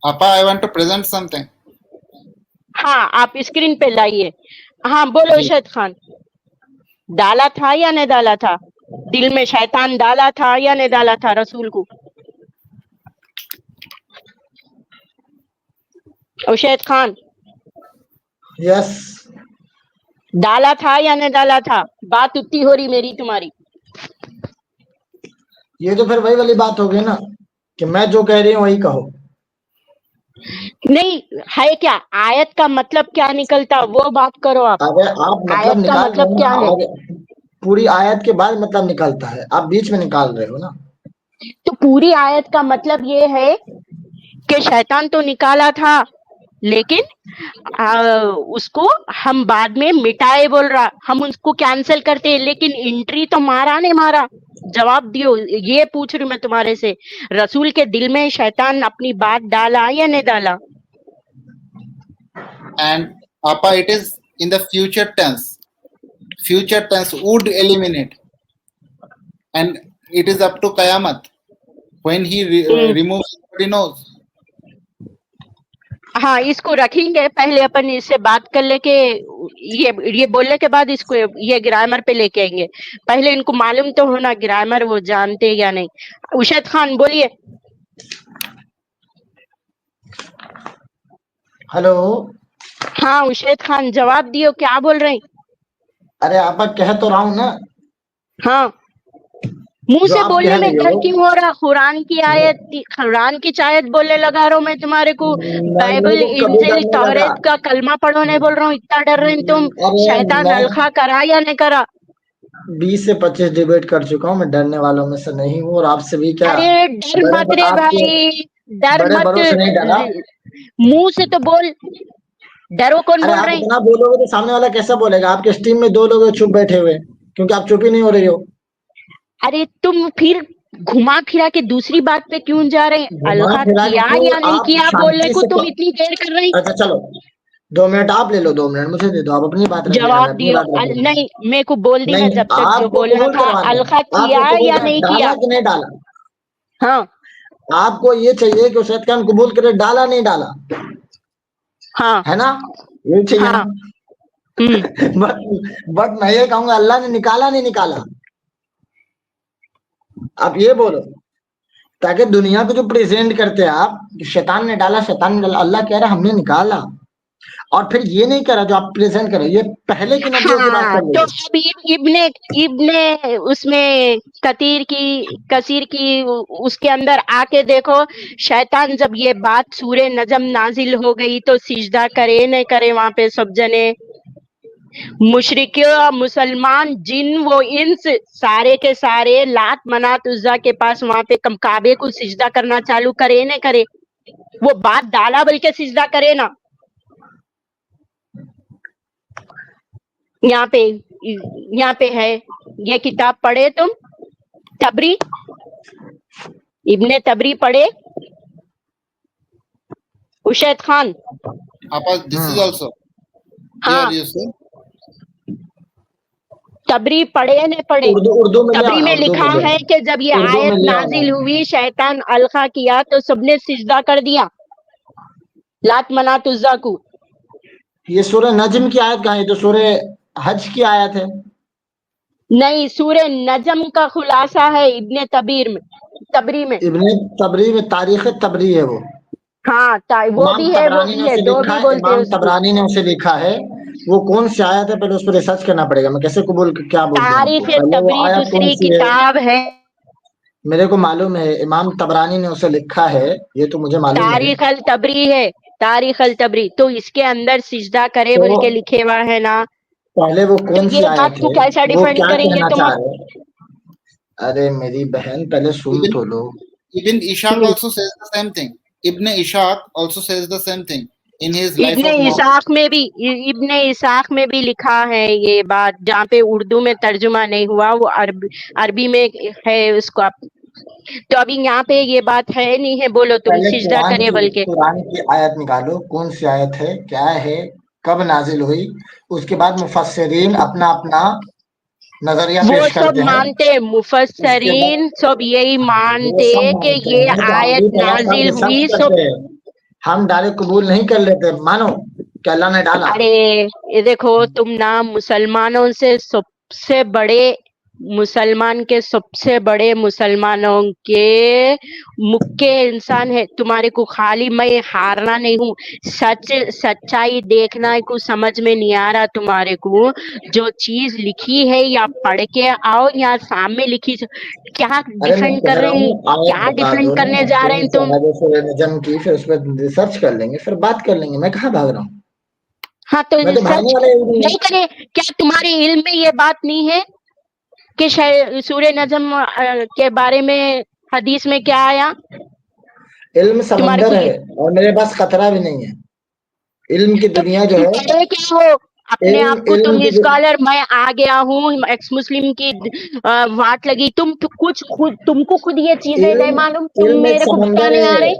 Appa, I want to present something. ہاں آپ اسکرین پہ لائیے. ہاں بولو ارشد خان، ڈالا تھا یا نہیں ڈالا تھا؟ دل میں شیطان ڈالا تھا یا نہیں ڈالا تھا رسول کو؟ ارشد خان یس ڈالا تھا یا نہیں ڈالا تھا؟ بات اتنی ہو رہی میری تمہاری. یہ تو پھر وہی والی بات ہوگی نا کہ میں جو کہہ رہی ہوں وہی کہو. نہیں ہے کیا؟ آیت کا مطلب کیا نکلتا وہ بات کرو آپ. اگر آپ مطلب آیت کا نکال رہے مطلب ہو کیا ہے؟ نا، پوری آیت کے بعد مطلب نکلتا ہے، آپ بیچ میں نکال رہے ہو نا. تو پوری آیت کا مطلب یہ ہے کہ شیطان تو نکالا تھا، لیکن اس کو ہم بعد میں مٹائے بول رہا، ہم اس کو کینسل کرتے، لیکن انٹری تو مارا نہیں مارا. جواب دیو، یہ پوچھ رہی میں تمہارے سے، رسول کے دل میں شیطان اپنی بات ڈالا یا نہیں ڈالا؟ And Appa, it is in the future tense. Future tense would eliminate. And it is up to Qayamat. When he removes, nobody knows. ہاں اس کو رکھیں گے، پہلے اپن اس سے بات کر لے کے یہ بولنے کے بعد اس کو یہ گرامر پہ لے کے آئیں گے. پہلے ان کو معلوم تو ہونا گرامر وہ جانتے یا نہیں. ارشد خان بولیے. ہلو، ہاں ارشد خان جواب دیو، کیا بول رہے ہیں؟ ارے آپ کہہ تو رہا ہوں نا، ہاں منہ جو سے آپ بولنے کہہ میں رہی ڈر ہو. کیوں ہو رہا؟ قرآن کی آیت، قرآن کی آیت بولنے لگا رہا ہوں میں تمہارے کو. میرے بائبل کو کبھی انجیل ڈر نہیں لگا. توریت کا کلمہ پڑھو نہیں بول رہا ہوں، اتنا ڈر رہے ہیں تم. ارے شیطان میں الخا کرا یا نہیں کرا؟ 20 سے 25 ڈیبیٹ کر چکا ہوں، میں ڈرنے والوں میں سے نہیں ہوں. اور آپ سے بھی کیا ارے ڈر مت رے آپ کے بھائی، ڈر بڑے مت. بڑوں سے نہیں ڈرا. منہ سے تو بول، ڈرو کون ارے بول آپ رہے ہیں؟ اتنا بولو گے تو سامنے والا کیسا بولے گا؟ آپ کے ٹیم میں 2 لوگ چپ بیٹھے ہوئے کیونکہ آپ چپ ہی نہیں ہو رہی ہو. ارے تم پھر گھما پھرا کے دوسری بات پہ کیوں جا رہے ہیں؟ گھما الخا پھرا کے کیا کیوں؟ یا نہیں آپ کیا بولنے شانتی کو سے تم اتنی دیر کر رہے ہیں. اچھا چلو 2 منٹ آپ لے لو، 2 منٹ مجھے دے دو. آپ اپنی بات رکھ لینا، میں جواب اپنی دیو. بات رکھ لوں گا. نہیں میرے کو بول دی نا نہیں، جب تک جو آپ کو بولنا قبول تھا. کروانا ہے. الخا آپ کیا کو قبول یا کروانا نہیں ڈالا کیا؟ کہ نہیں ڈالا. ہاں آپ کو یہ چاہیے کہ اسید خان قبول کرے ڈالا نہیں ڈالا، ہاں ہے نا؟ یہ چاہیے نا. ہاں. ہوں بٹ میں یہ کہوں گا اللہ نے نکالا نہیں نکالا. آپ یہ بولو تاکہ دنیا کو جو پریزنٹ کرتے ہیں آپ، شیطان نے ڈالا، شیطان نے ڈالا. اللہ کہہ رہا ہم نے نکالا. اور پھر یہ نہیں کرا جو آپ پریزنٹ کرو، یہ پہلے کی نبیوں کی بات ہاں کر تو رہی ہے. اب ابن اس میں کثیر کی اس کے اندر آ کے دیکھو، شیطان جب یہ بات سورہ نجم نازل ہو گئی تو سجدہ کرے نہیں کرے وہاں پہ سب جنے، مشرک اور مسلمان، جن و انس سارے کے سارے لات منات عزا کے پاس وہاں پہ کعبے کو سجدہ کرنا چالو کرے نہیں کرے، وہ بات ڈالا بلکہ سجدہ کرے نا. یہاں پہ ہے یہ کتاب پڑھے تم، تبری، ابن تبری پڑھے اشید Khan? Appa, this is also ہاں here you see. تبری پڑھے نہیں پڑھے؟ اردو میں لے تبری آنا، میں اردو لکھا میں ہے کہ جب یہ اردو میں آیت لے نازل آنا. ہوئی، شیطان القا کیا تو سب نے سجدہ کر دیا لات منات عزا کو. یہ سورہ نجم کی آیت کہاں ہے؟ تو سورہ حج کی آیت ہے. نہیں، سورہ نجم کا خلاصہ ہے ابن تبری میں. ابن تبری میں تاریخ تبری ہے وہ. ہاں وہ امام بھی ہے، وہ طبرانی نے بھی ہے، اسے دو لکھا بھی ہے، بولتے ہیں امام اس کو. طبرانی نے اسے لکھا ہے. وہ کون سی آیت ہے پہلے اس پر ریسرچ کرنا پڑے گا. میں کیسے قبول کیا بول دوں آپ کو؟ تاریخ پہلے وہ تبری آیت کون دوسری سی ہے کتاب ہے. میرے کو معلوم ہے، امام طبرانی نے اسے لکھا ہے، یہ تو مجھے معلوم ہے. تاریخ التبری ہے، تاریخ التبری، تو اس کے اندر سجدہ کرے تو بول کے لکھے ہوا ہے نا. پہلے وہ تو کون سی یہ آیت بات کو ہے، کیسا وہ ڈیفینڈ کیا کریں گے کہنا تم؟ چاہ رہے ہیں؟ ارے میری بہن پہلے سن Ibn تو لو. Ibn Ishaq also says the same thing. Ibn Ishaq also says the same thing in his Life ابن of Muhammad. اسحاق میں بھی لکھا ہے یہ بات، جہاں پہ اردو میں ترجمہ نہیں ہوا وہ عربی میں ہے اس کو. تو ابھی یہاں پہ یہ بات ہے نہیں ہے، بولو تم پہلے سجدہ کرے بول کے. قرآن کی آیت نکالو، کون سی آیت ہے، کیا ہے، کب نازل ہوئی. اس کے بعد مفسرین اپنا اپنا نظریہ وہ پیش سب کرتے ہیں. مانتے، اس کے بعد مفسرین سب یہی وہ مانتے سب کہ مانتے یہ ہیں تو ہم بھی آیت تھوڑا سا نازل ریسرچ ہوئی سب. کرتے ہیں. ہم ڈائریکٹ قبول نہیں کر لیتے. مانو کہ اللہ نے ڈالا. ارے یہ دیکھو تم نا، مسلمانوں سے سب سے بڑے مسلمانوں کے مکے انسان ہے. تمہارے کو خالی میں ہارنا نہیں ہوں، سچائی دیکھنا کو سمجھ میں نہیں آ رہا تمہارے کو. جو چیز لکھی ہے یا پڑھ کے آؤ یا سامنے لکھی، کیا ارے میں ڈیفینڈ کر کہہ رہا رہے ہیں، ہوں آیت کیا بتا ڈیفینڈ دو نا، کرنے جا رہے کون ہیں سا تم. ہے سورہ نجم کی، پھر اس پہ ریسرچ کر لیں گے، پھر بات کر لیں گے. میں کہاں بھاگ رہا ہوں؟ ہاں تو میں تو سچ بھاگنے والا ہی نہیں نہیں کرے. کیا تمہارے علم میں یہ بات نہیں ہے کہ سورہ نجم کے بارے میں حدیث میں کیا آیا؟ علم تمہارے سمندر کو ہے اور میرے پاس خطرہ بھی نہیں ہے. علم کی تو دنیا جو تم ہے، پڑھے کیا ہو اپنے علم آپ کو؟ علم تم کی اسکالر، میں آ گیا ہوں ایکس مسلم کی واٹ لگی. تم تو کچھ تم کو خود یہ چیزیں نہیں معلوم، تم علم ایک میرے کو سمندر بتانے آ ہے. رہے.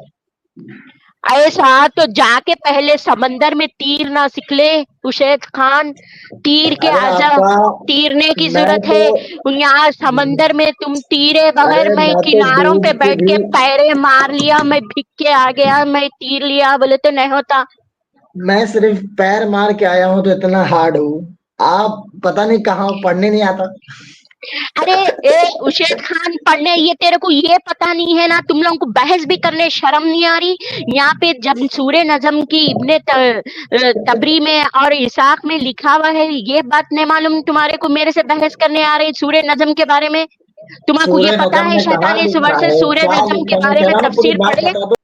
ایسا تو جا کے پہلے سمندر میں تیر نہ سکلے اشید خان. تیر کے ارے عجب آپا، تیرنے کی میں ضرورت تو ہے. یہاں سمندر میں تم تیرے بغیر، ارے میں تو کناروں ڈوب پہ بیٹھ بھی کے پیرے مار لیا، میں بھگ کے آ گیا، میں تیر لیا بولے تو نہیں ہوتا. میں صرف پیر مار کے آیا ہوں تو اتنا ہارڈ ہوں. آپ پتہ نہیں کہاں پڑھنے نہیں آتا. ارے اشید خان پڑھنے، یہ تیرے کو یہ پتا نہیں ہے نا، تم لوگوں کو بحث بھی کرنے شرم نہیں آ رہی. یہاں پہ جب سورہ نجم کی ابن تبری میں اور اسحاق میں لکھا ہوا ہے، یہ بات نہیں معلوم تمہارے کو میرے سے بحث کرنے آ رہی سورہ نجم کے بارے میں. تمہارے کو یہ سورہ پتا نجم ہے میں کہاں شیطان اس لکھا ورس ہے، سورہ کیا نجم کے لکھا ہے؟ میں بارے کہہ میں رہا ہوں نا، پوری تفسیر بات پڑھے. بتا دو.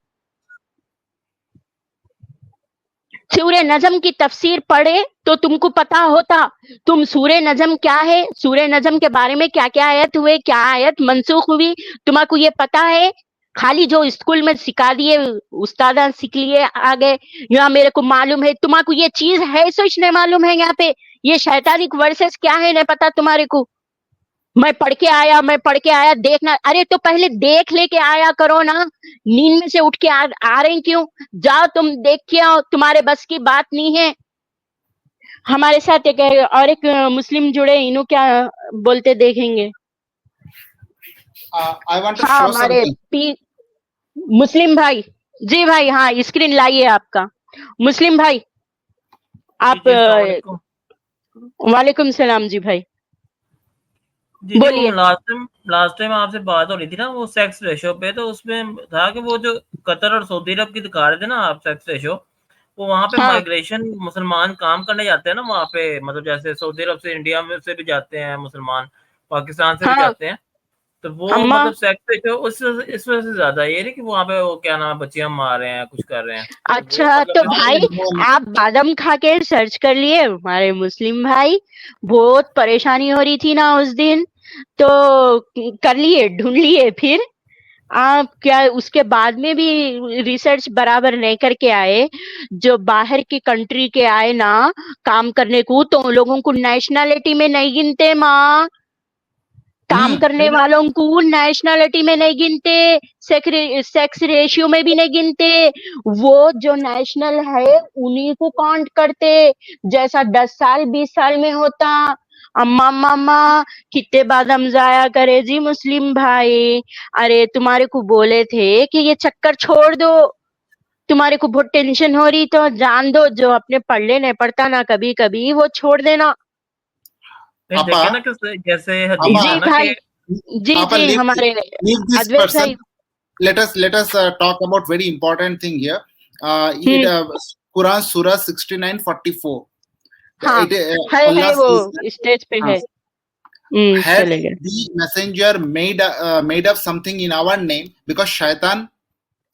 سورہ نجم کی تفسیر پڑھے تو تم کو پتا ہوتا. تم سورہ نجم کیا ہے، سورہ نجم کے بارے میں کیا کیا آیت ہوئے، کیا آیت منسوخ ہوئی، تمہارے کو یہ پتا ہے؟ خالی جو اسکول میں سکھا دیے استاد سیکھ لیے آگے. یہاں میرے کو معلوم ہے، تمہارے کو یہ چیز ہے سوچ نہیں معلوم ہے. یہاں پہ یہ شیطانی ورسز کیا ہے نہیں پتا تمہارے کو. میں پڑھ کے آیا دیکھنا. ارے تو پہلے دیکھ لے کے آیا کرو نا، نیند میں سے اٹھ کے آ رہے کیوں؟ جاؤ تم دیکھ کے آؤ، تمہارے بس کی بات نہیں ہے. ہمارے ساتھ ایک مسلم جڑے، انہوں کیا بولتے دیکھیں گے. I want to ہاں show ہمارے something. مسلم بھائی، جی بھائی، ہاں اسکرین لائیے آپ کا. مسلم بھائی آپ، جی السلام علیکم. وعلیکم السلام. جی بھائی جی وہ بولیے. لاسٹ ٹائم آپ سے بات ہو رہی تھی نا وہ سیکس ریشو پہ، تو اس میں تھا کہ وہ جو قطر اور سعودی عرب کی دکھا رہے تھے نا آپ سیکس ریشو، وہ وہاں پہ ہاں مائگریشن مسلمان کام کرنے جاتے ہیں نا وہاں پہ، مطلب جیسے سعودی عرب سے انڈیا میں سے بھی جاتے ہیں مسلمان، پاکستان سے بھی ہاں جاتے ہیں، تو وہ اما مطلب سیکس اس وجہ سے زیادہ یہ نہیں کہ وہاں پہ وہ کیا نام بچیاں مار رہے ہیں کچھ کر رہے ہیں، تو وہ اچھا مطلب تو اس بھائی No, آپ بادام کھا کے سرچ کر لیے ہمارے مسلم بھائی، بہت پریشانی ہو رہی تھی نا اس دن، تو کر لیے ڈھونڈ لیے، پھر آپ کیا اس کے بعد میں بھی ریسرچ برابر نہیں کر کے آئے، جو باہر کی کنٹری کے آئے نا کام کرنے کو، تو ان لوگوں کو نیشنلٹی میں نہیں گنتے ماں، کام کرنے والوں کو نیشنلٹی میں نہیں گنتے، سیکس ریشیو میں بھی نہیں گنتے، وہ جو نیشنل ہے انہی کو کاؤنٹ کرتے، جیسا 10 سال 20 سال میں ہوتا۔ اما ماما کتنے بادام ضائع کرے جی مسلم بھائی، ارے تمہارے کو بولے تھے کہ یہ چکر چھوڑ دو، تمہارے کو بہت ٹینشن ہو رہی تو جان دو، جو اپنے پڑھ لے نہیں پڑھتا نا کبھی کبھی وہ چھوڑ دینا۔ نہیں دیکھیں نا Appa, کہ جیسے حدیث جی ہے نا کہ بھائی، جی Appa, جی ہمارے leave this ادویت بھائی۔ person. Let us talk about very important thing here. It Quran Surah 69:44. ہاں It ہے Allah وہ says that, اسٹیج پہ ہے، had چلے گئے۔ the messenger made up something in our name, because shaitan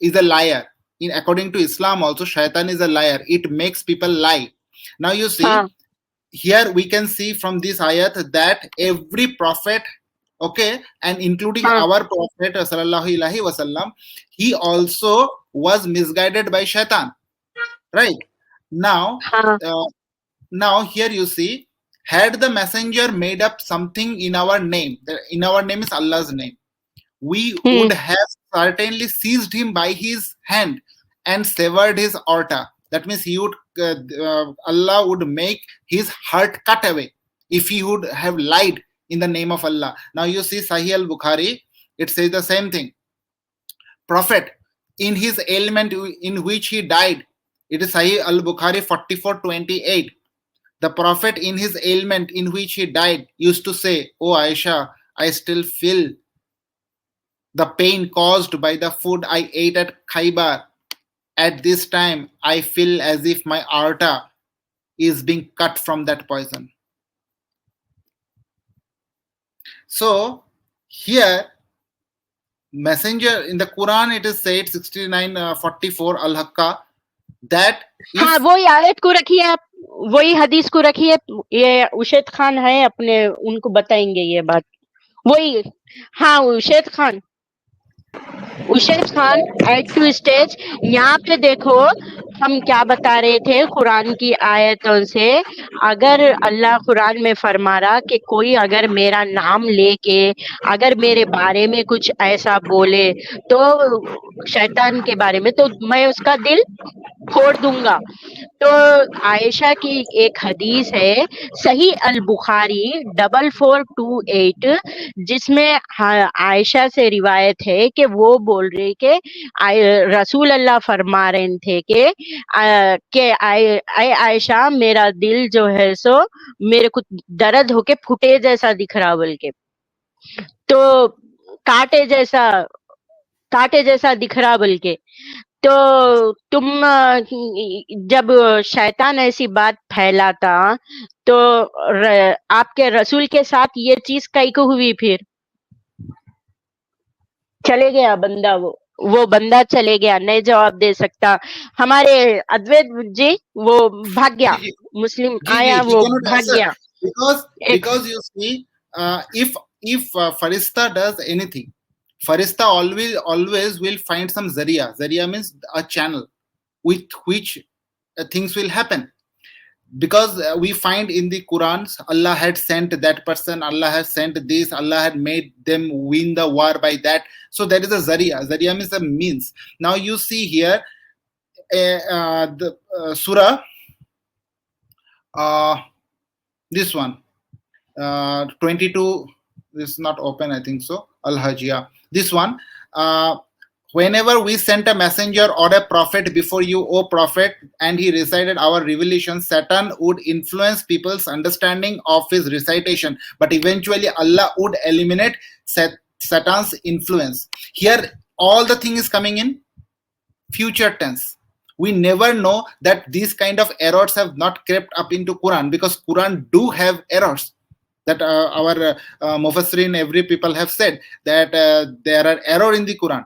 is a liar. In according to Islam also, shaitan is a liar. It makes people lie. Now you see, ہاں here we can see from this ayat that every prophet, okay, and including ہاں our prophet sallallahu alaihi wasallam, he also was misguided by shaitan, right? Now ہاں now here you see, had the messenger made up something in our name, in our name is Allah's name, we would have certainly seized him by his hand and severed his aorta. That means he would Allah would make his heart cut away if he would have lied in the name of Allah. Now you see Sahih al-Bukhari, it says the same thing. Prophet in his ailment in which he died, it is Sahih al-Bukhari 44:28. The prophet in his ailment in which he died used to say, "Oh Aisha, I still feel the pain caused by the food I ate at Khaybar. At this time, I feel as if my aorta is being cut from that poison." So here, messenger in the Quran, it is said 69:44 al-Haqqa, that ہاں if وہی آیت کو رکھیے آپ، وہی حدیث کو رکھیے، یہ اشید خان ہے اپنے، ان کو بتائیں گے یہ بات، وہی ہاں اشید خان ایٹ ٹو اسٹیج، یہاں پہ دیکھو ہم کیا بتا رہے تھے قرآن کی آیتوں سے، اگر اللہ قرآن میں فرما رہا کہ کوئی اگر میرا نام لے کے اگر میرے بارے میں کچھ ایسا بولے تو شیطان کے بارے میں، تو میں اس کا دل پھوڑ دوں گا۔ تو عائشہ کی ایک حدیث ہے صحیح البخاری 4428، جس میں عائشہ سے روایت ہے کہ وہ بول رہی کہ رسول اللہ فرما رہے تھے کہ اے عائشہ میرا دل جو ہے سو میرے کو درد ہو کے پھٹے جیسا دکھ رہا، بول کے تو کاٹے جیسا دکھ رہا بول کے، تو تم جب شیطان ایسی بات پھیلاتا تو آپ کے رسول کے ساتھ یہ چیز کئی کو ہوئی، پھر چلے گیا بندہ، وہ بندہ چلے گیا، نہیں جواب دے سکتا۔ ہمارے ادویت جی وہ بھاگ گیا، مسلم آیا he وہ cannot بھاگ answer, گیا۔ ایک because you see, if Farista does anything, Farista always will find some Zariya. Zariya means a channel with which things will happen. Because we find in the Quran, Allah had sent that person, Allah has sent this, Allah had made them win the war by that. So that is a Zariya. Zariya means a means. Now you see here, the surah, this one, 22, this is not open, I think so, Al-Hajjiyah. This one, whenever we sent a messenger or a prophet before you, O prophet, and he recited our revelation, Satan would influence people's understanding of his recitation, but eventually Allah would eliminate Satan's influence. Here all the thing is coming in future tense. we never know that these kind of errors have not crept up into Quran, because Quran do have errors that our Mufassirin, every people have said that there are error in the Quran.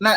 Now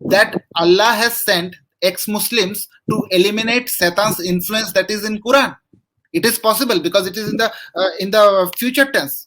that Allah has sent ex-Muslims to eliminate Satan's influence that is in Quran. It is possible because it is in the future tense.